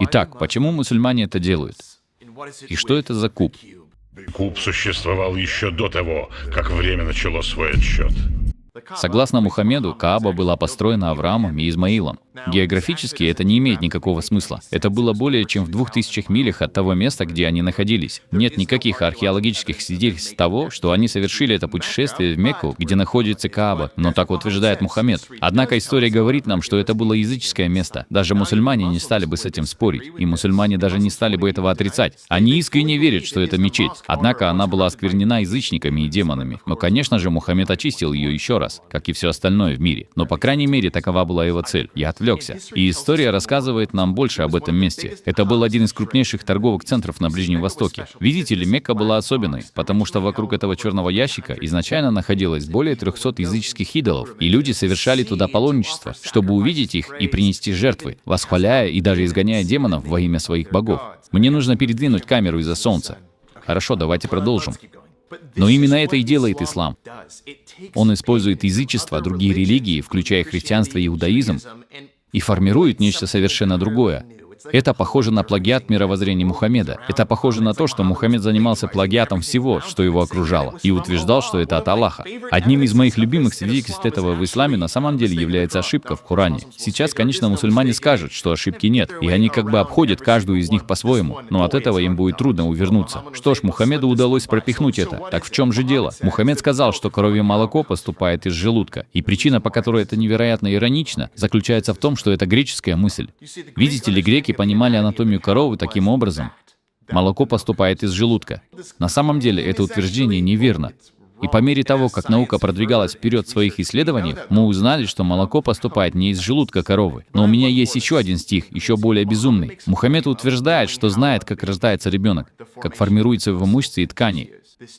Итак, почему мусульмане это делают? И что это за куб? Куб существовал еще до того, как время начало свой отсчет. Согласно Мухаммеду, Кааба была построена Авраамом и Измаилом. Географически это не имеет никакого смысла. Это было более чем в 2000 милях от того места, где они находились. Нет никаких археологических свидетельств того, что они совершили это путешествие в Мекку, где находится Кааба, но так утверждает Мухаммед. Однако история говорит нам, что это было языческое место. Даже мусульмане не стали бы с этим спорить, и мусульмане даже не стали бы этого отрицать. Они искренне верят, что это мечеть. Однако она была осквернена язычниками и демонами. Но, конечно же, Мухаммед очистил ее еще раз, как и все остальное в мире. Но, по крайней мере, такова была его цель. Я отвлекся. И история рассказывает нам больше об этом месте. Это был один из крупнейших торговых центров на Ближнем Востоке. Видите ли, Мекка была особенной, потому что вокруг этого черного ящика изначально находилось более 300 языческих идолов, и люди совершали туда паломничество, чтобы увидеть их и принести жертвы, восхваляя и даже изгоняя демонов во имя своих богов. Мне нужно передвинуть камеру из-за солнца. Хорошо, давайте продолжим. Но именно это и делает ислам. Он использует язычество, другие религии, включая христианство и иудаизм, и формирует нечто совершенно другое. Это похоже на плагиат мировоззрения Мухаммеда. Это похоже на то, что Мухаммед занимался плагиатом всего, что его окружало, и утверждал, что это от Аллаха. Одним из моих любимых свидетельств этого в исламе на самом деле является ошибка в Коране. Сейчас, конечно, мусульмане скажут, что ошибки нет, и они как бы обходят каждую из них по-своему, но от этого им будет трудно увернуться. Что ж, Мухаммеду удалось пропихнуть это. Так в чем же дело? Мухаммед сказал, что коровье молоко поступает из желудка, и причина, по которой это невероятно иронично, заключается в том, что это греческая мысль. Видите ли, греки понимали анатомию коровы таким образом. Молоко поступает из желудка. На самом деле это утверждение неверно. И по мере того, как наука продвигалась вперед в своих исследованиях, мы узнали, что молоко поступает не из желудка коровы. Но у меня есть еще один стих, еще более безумный. Мухаммед утверждает, что знает, как рождается ребенок, как формируются его мышцы и ткани.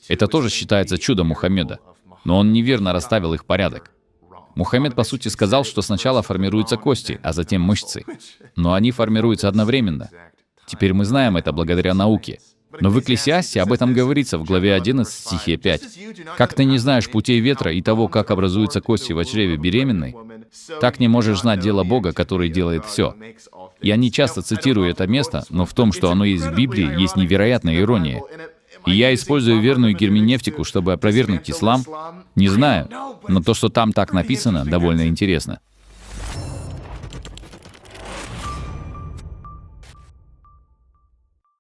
Это тоже считается чудом Мухаммеда. Но он неверно расставил их порядок. Мухаммед, по сути, сказал, что сначала формируются кости, а затем мышцы. Но они формируются одновременно. Теперь мы знаем это благодаря науке. Но в Экклесиасте об этом говорится в главе 11, стихе 5. «Как ты не знаешь путей ветра и того, как образуются кости в чреве беременной, так не можешь знать дело Бога, который делает все». Я не часто цитирую это место, но в том, что оно есть в Библии, есть невероятная ирония. И я использую верную герменевтику, чтобы опровергнуть ислам. Не знаю, но то, что там так написано, довольно интересно.